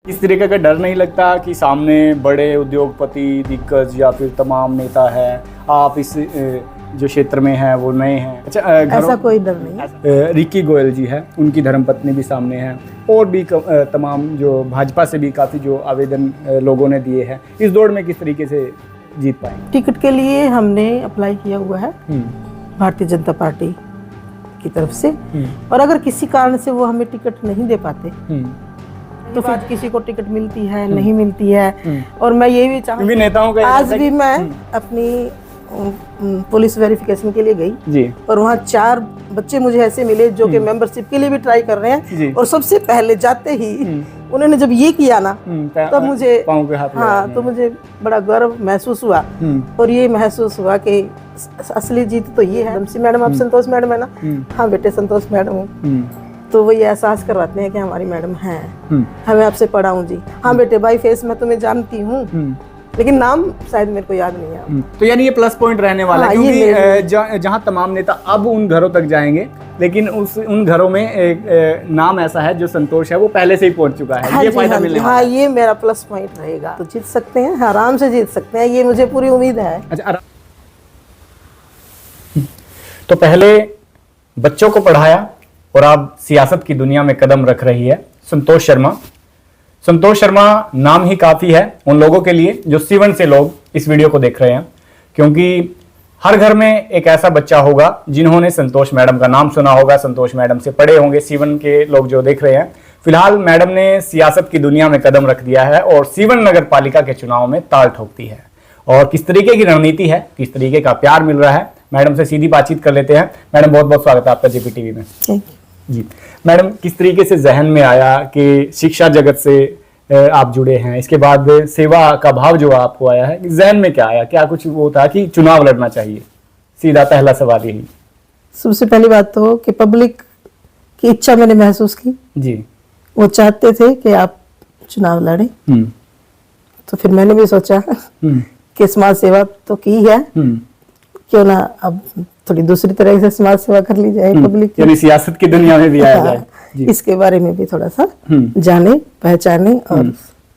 इस तरीके का डर नहीं लगता कि सामने बड़े उद्योगपति, दिग्गज या फिर तमाम नेता है, आप इस जो क्षेत्र में हैं वो नए हैं? अच्छा, ऐसा कोई डर नहीं है। रिकी गोयल जी है, उनकी धर्मपत्नी भी सामने है, और भी तमाम जो भाजपा से भी काफ़ी जो आवेदन लोगों ने दिए हैं, इस दौड़ में किस तरीके से जीत पाएंगे? टिकट के लिए हमने अप्लाई किया हुआ है भारतीय जनता पार्टी की तरफ से, और अगर किसी कारण से वो हमें टिकट नहीं दे पाते तो फिर किसी को टिकट मिलती है, नहीं मिलती है। और मैं ये भी चाहूँगी, नेताओं का आज भी मैं अपनी पुलिस वेरिफिकेशन के लिए गई जी, और वहाँ 4 बच्चे मुझे ऐसे मिले जो कि मेंबरशिप के लिए भी ट्राई कर रहे हैं, और सबसे पहले जाते ही उन्होंने जब ये किया ना तब मुझे तो मुझे बड़ा गर्व महसूस हुआ। और ये महसूस हुआ कि असली जीत तो ये है। मैडम, आप संतोष मैडम है ना? हाँ बेटे, संतोष मैडम हूँ। तो वो ये एहसास करवाते हैं कि हमारी मैडम हैं, हमें आपसे पढ़ाऊँ जी। हाँ बेटे, बाई फेस मैं तुम्हें जानती हूँ, लेकिन नाम शायद मेरे को याद नहीं है। तो यानी ये प्लस पॉइंट रहने वाला है, क्योंकि जहाँ तमाम नेता अब उन घरों तक जाएंगे, लेकिन उन घरों में एक नाम ऐसा है जो संतोष है वो पहले से ही पहुंच चुका है। हाँ, ये फायदा मिलने वाला है। ये मेरा प्लस पॉइंट रहेगा। तो जीत सकते हैं, आराम से जीत सकते हैं, ये मुझे पूरी उम्मीद है। अच्छा, तो पहले बच्चों को पढ़ाया और अब सियासत की दुनिया में कदम रख रही है संतोष शर्मा। संतोष शर्मा नाम ही काफ़ी है उन लोगों के लिए जो सीवन से लोग इस वीडियो को देख रहे हैं, क्योंकि हर घर में एक ऐसा बच्चा होगा जिन्होंने संतोष मैडम का नाम सुना होगा, संतोष मैडम से पढ़े होंगे। सीवन के लोग जो देख रहे हैं, फिलहाल मैडम ने सियासत की दुनिया में कदम रख दिया है और सीवन नगर पालिका के चुनाव में ताल ठोकती है। और किस तरीके की रणनीति है, किस तरीके का प्यार मिल रहा है, मैडम से सीधी बातचीत कर लेते हैं। मैडम, बहुत बहुत स्वागत है आपका जेपीटीवी में। जी मैडम, किस तरीके से जहन में आया कि शिक्षा जगत से आप जुड़े हैं, इसके बाद सेवा का भाव जो आपको आया है, जहन में क्या आया? क्या कुछ वो था कि चुनाव लड़ना चाहिए? सीधा पहला सवाल यही। सबसे पहली बात तो कि पब्लिक की इच्छा मैंने महसूस की जी, वो चाहते थे कि आप चुनाव लड़े, तो फिर मैंने भी सोचा कि समाज सेवा तो की है, क्यों ना अब थोड़ी दूसरी तरह से समाज सेवा कर ली जाए, पब्लिक यानी सियासत की दुनिया में भी आया जाए। इसके बारे में भी थोड़ा सा जाने, पहचाने और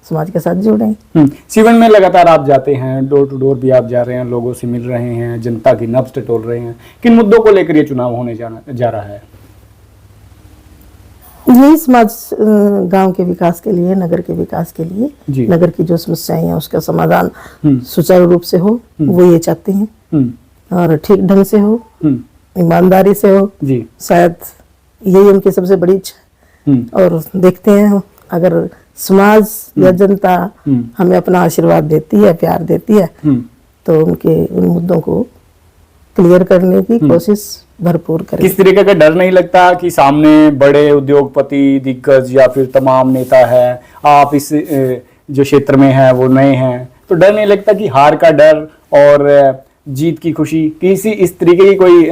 समाज के साथ जुड़े। सीवन में लगातार आप जाते हैं, डोर टू डोर भी आप जा रहे हैं, लोगों से मिल रहे हैं, जनता की नब्ज टटोल रहे हैं। किन मुद्दों को लेकर ये चुनाव होने जा रहा है? यही समाज, गांव के विकास के लिए, नगर के विकास के लिए, नगर की जो समस्याएं हैं उसका समाधान सुचारू रूप से हो, वो ये चाहते हैं, और ठीक ढंग से हो, ईमानदारी से हो जी। शायद यही उनकी सबसे बड़ी इच्छा। और देखते हैं, अगर समाज या जनता हमें अपना आशीर्वाद देती है, प्यार देती है, तो उनके उन मुद्दों को क्लियर करने की कोशिश भरपूर करें। किस तरीके का डर नहीं लगता कि सामने बड़े उद्योगपति, दिग्गज या फिर तमाम नेता है, आप इस जो क्षेत्र में हैं वो नए हैं, तो डर नहीं लगता कि हार का डर और जीत की खुशी, किसी इस तरीके की कोई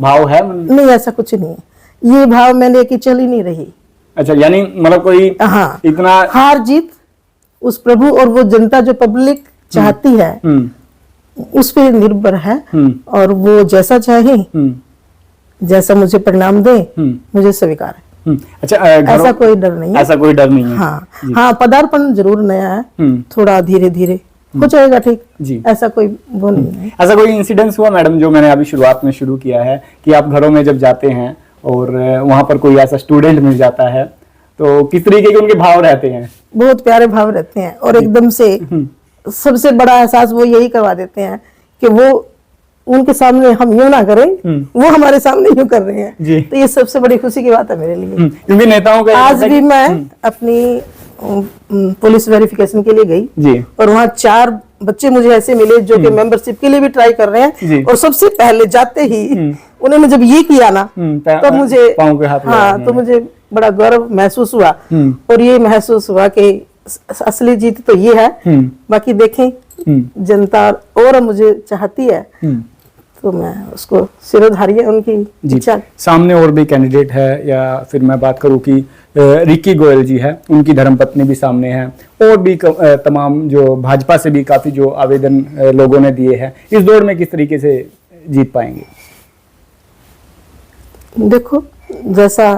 भाव है? नहीं, ऐसा कुछ नहीं है, ये भाव मैं लेके चल ही नहीं रही। अच्छा, यानी मतलब कोई इतना हार जीत उस प्रभु और वो जनता जो पब्लिक चाहती है उस पे निर्भर है, और वो जैसा चाहे, जैसा मुझे परिणाम दे, मुझे स्वीकार है। अच्छा, ऐसा कोई डर नहीं है। ऐसा कोई डर नहीं है। हाँ, पदार्पण जरूर नया है, थोड़ा धीरे धीरे हो जाएगा ठीक जी, ऐसा कोई वो नहीं है। ऐसा कोई इंसिडेंस हुआ मैडम, जो मैंने अभी शुरुआत में शुरू किया है, कि आप घरों में जब जाते हैं और वहां पर कोई ऐसा स्टूडेंट मिल जाता है, तो किस तरीके के उनके भाव रहते हैं? बहुत प्यारे भाव रहते हैं, और एकदम से सबसे बड़ा एहसास वो यही करवा देते हैं कि वो उनके सामने हम यूं ना करें, वो हमारे सामने यूं कर रहे हैं जी। तो ये सबसे बड़ी खुशी की बात है मेरे लिए, क्योंकि नेताओं का आज भी मैं अपनी पुलिस वेरिफिकेशन के लिए गई जी, और वहाँ 4 बच्चे मुझे ऐसे मिले जो कि मेंबरशिप के लिए भी ट्राई कर रहे हैं, और सबसे पहले जाते ही उन्होंने जब ये किया ना तब मुझे तो मुझे बड़ा गर्व महसूस हुआ। और ये महसूस हुआ कि असली जीत तो ये है, बाकी देखें जनता और मुझे चाहती है, तो मैं उसको सिरोधारी है उनकी इच्छा। सामने और भी कैंडिडेट है, या फिर मैं बात करूं कि रिकी गोयल जी है, उनकी धर्मपत्नी भी सामने है, और भी तमाम जो भाजपा से भी काफी जो आवेदन लोगों ने दिए हैं, इस दौड़ में किस तरीके से जीत पाएंगे? देखो, जैसा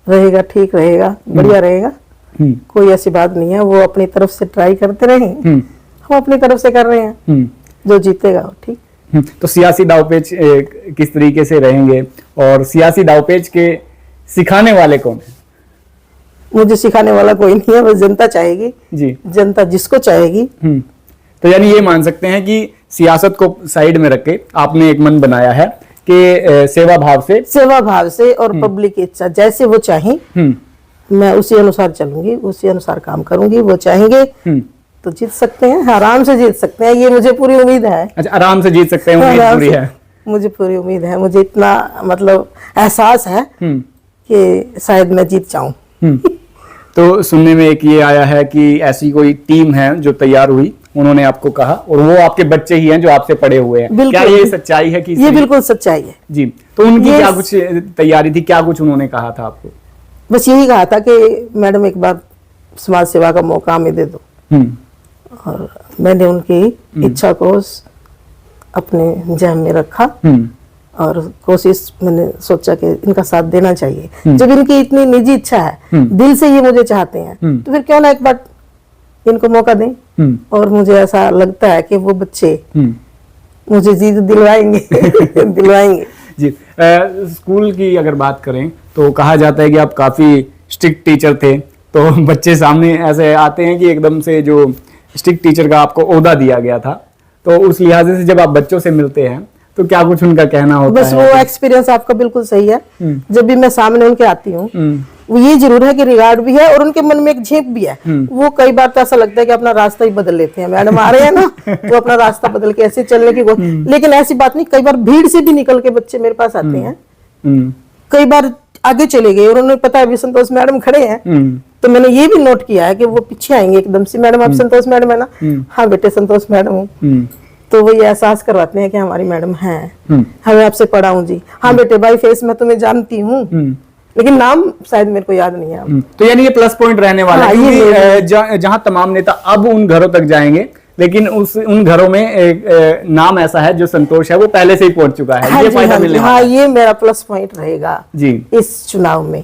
रहेगा ठीक रहेगा, बढ़िया रहेगा, कोई ऐसी बात नहीं है, वो अपनी तरफ से ट्राई करते रहे, हम अपनी तरफ से कर रहे हैं, जो जीतेगा वो ठीक। तो सियासी दावपेच किस तरीके से रहेंगे और सियासी दावपेच के सिखाने वाले कौन है? मुझे सिखाने वाला कोई नहीं है, बस जनता चाहेगी जी, जनता जिसको चाहेगी। तो यानी ये मान सकते हैं कि सियासत को साइड में रख के आपने एक मन बनाया है कि सेवा भाव से और पब्लिक की इच्छा जैसे वो चाहे मैं उसी अनुसार चलूंगी, उसी अनुसार काम करूंगी। वो चाहेंगे तो जीत सकते हैं, आराम से जीत सकते हैं, ये मुझे पूरी उम्मीद है। अच्छा, आराम से जीत सकते हैं, उम्मीद पूरी है। मुझे पूरी उम्मीद है, मुझे इतना मतलब एहसास है कि शायद मैं जीत जाऊं। तो सुनने में एक ये आया है कि ऐसी कोई टीम है जो तैयार हुई, उन्होंने आपको कहा, और वो आपके बच्चे ही हैं जो आपसे पड़े हुए हैं। क्या ये सच्चाई है? कि ये बिल्कुल सच्चाई है जी। तो उनकी क्या कुछ तैयारी थी, क्या कुछ उन्होंने कहा था आपको? बस यही कहा था कि मैडम एक बार समाज सेवा का मौका हमें दे दो, और मैंने उनकी इच्छा को अपने जहन में रखा और कोशिश मैंने सोचा कि इनका साथ देना चाहिए। जब इनकी इतनी निजी इच्छा है, दिल से ये मुझे चाहते हैं, तो फिर क्यों ना एक बार इनको मौका दें। और मुझे ऐसा लगता है कि वो बच्चे मुझे जीत दिलवाएंगे दिलवाएंगे जी। स्कूल की अगर बात करें तो कहा जाता है कि आप काफी स्ट्रिक्ट टीचर थे, तो बच्चे सामने ऐसे आते हैं कि एकदम से जो स्ट्रिक्ट टीचर का आपको ओहदा दिया गया था, तो उस लिहाज से जब आप बच्चों से मिलते हैं तो क्या कुछ उनका कहना होता है? बस वो एक्सपीरियंस आपका बिल्कुल सही है। जब भी मैं सामने उनके आती हूँ, वो ये जरूर है कि रिगार्ड भी है और उनके मन में एक झेप भी है। वो कई बार तो ऐसा लगता है कि अपना रास्ता ही बदल लेते हैं, मैडम आ रहे हैं ना तो अपना रास्ता बदल के ऐसे चलने की लेकिन ऐसी बात नहीं, कई बार भीड़ से भी निकल के बच्चे मेरे पास आते हैं। कई बार आगे चले गए और उन्हें पता है भी संतोष मैडम खड़े हैं, तो मैंने ये भी नोट किया है कि वो पीछे आएंगे एकदम से, मैडम आप संतोष मैडम है ना? हाँ बेटे संतोष मैडम हूँ। तो वो ये एहसास करवाते हैं कि हमारी मैडम है, हमें आपसे पढ़ा हूँ जी। हाँ बेटे बाई फेस मैं तुम्हें जानती हूँ, लेकिन नाम शायद मेरे को याद नहीं है। तो यानी ये प्लस पॉइंट रहने वाला है, जहाँ तमाम नेता अब उन घरों तक जाएंगे, लेकिन उन घरों में एक नाम ऐसा है जो संतोष है वो पहले से ही पहुंच चुका है। ये फायदा मिलने वाला है। ये मेरा प्लस पॉइंट रहेगा जी इस चुनाव में,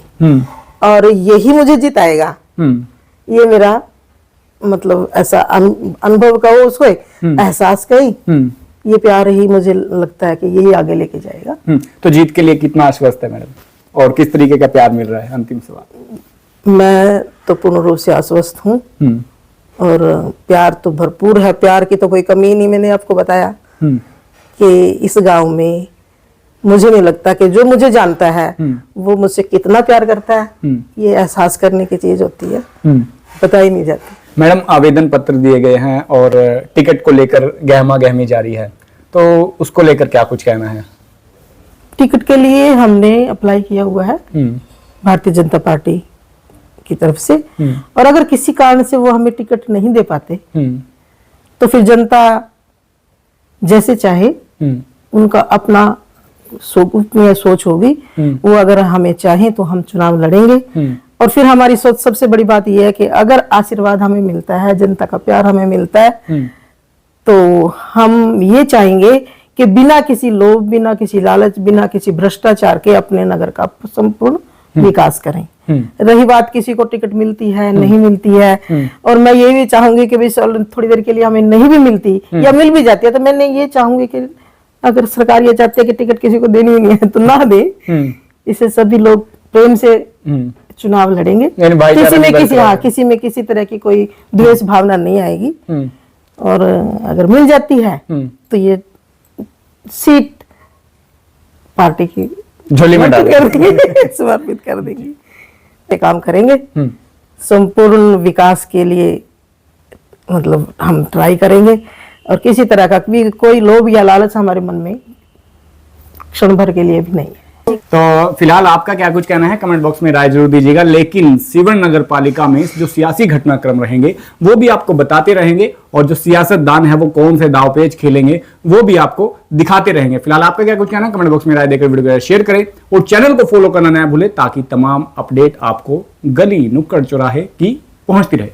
और यही मुझे जिताएगा। ये मेरा मतलब ऐसा अनुभव का वो उसको एहसास का ही ये प्यार ही मुझे लगता है कि यही आगे लेके जाएगा। तो जीत के लिए कितना आश्वस्त है मैडम, और किस तरीके का प्यार मिल रहा है? अंतिम सवाल। मैं तो पूर्ण रूप से आश्वस्त हूँ और प्यार तो भरपूर है, प्यार की तो कोई कमी नहीं। मैंने आपको बताया कि इस गांव में मुझे नहीं लगता कि जो मुझे जानता है वो मुझसे कितना प्यार करता है, ये एहसास करने की चीज होती है, पता ही नहीं जाती। मैडम आवेदन पत्र दिए गए हैं और टिकट को लेकर गहमा गहमी जारी है, तो उसको लेकर क्या कुछ कहना है? टिकट के लिए हमने अप्लाई किया हुआ है भारतीय जनता पार्टी की तरफ से, और अगर किसी कारण से वो हमें टिकट नहीं दे पाते तो फिर जनता जैसे चाहे, उनका अपना सोच होगी, वो अगर हमें चाहे तो हम चुनाव लड़ेंगे। और फिर हमारी सोच सबसे बड़ी बात यह है कि अगर आशीर्वाद हमें मिलता है, जनता का प्यार हमें मिलता है, तो हम ये चाहेंगे कि बिना किसी लोभ, बिना किसी लालच, बिना किसी भ्रष्टाचार के अपने नगर का संपूर्ण विकास करें। रही बात किसी को टिकट मिलती है नहीं मिलती है, और मैं ये भी चाहूंगी कि थोड़ी देर के लिए हमें नहीं भी मिलती या मिल भी जाती है, तो मैंने ये चाहूंगी कि अगर सरकार ये चाहती है कि टिकट किसी को देनी ही नहीं है तो ना दे। इसे सभी लोग प्रेम से चुनाव लड़ेंगे, किसी में किसी तरह की कोई द्वेष भावना नहीं आएगी। और अगर मिल जाती है तो ये सीट पार्टी की झोली में डाल देंगे, समर्पित कर देंगे। काम करेंगे संपूर्ण विकास के लिए, मतलब हम ट्राई करेंगे, और किसी तरह का भी कोई लोभ या लालच हमारे मन में क्षण भर के लिए भी नहीं है। तो फिलहाल आपका क्या कुछ कहना है कमेंट बॉक्स में राय जरूर दीजिएगा, लेकिन सीवन नगर पालिका में जो सियासी घटनाक्रम रहेंगे वो भी आपको बताते रहेंगे, और जो सियासतदान है वो कौन से दावपेच खेलेंगे वो भी आपको दिखाते रहेंगे। फिलहाल आपका क्या कुछ कहना है कमेंट बॉक्स में राय देकर वीडियो को शेयर करें, और चैनल को फॉलो करना ना भूले ताकि तमाम अपडेट आपको गली नुक्कड़ चौराहे की पहुंचती रहे।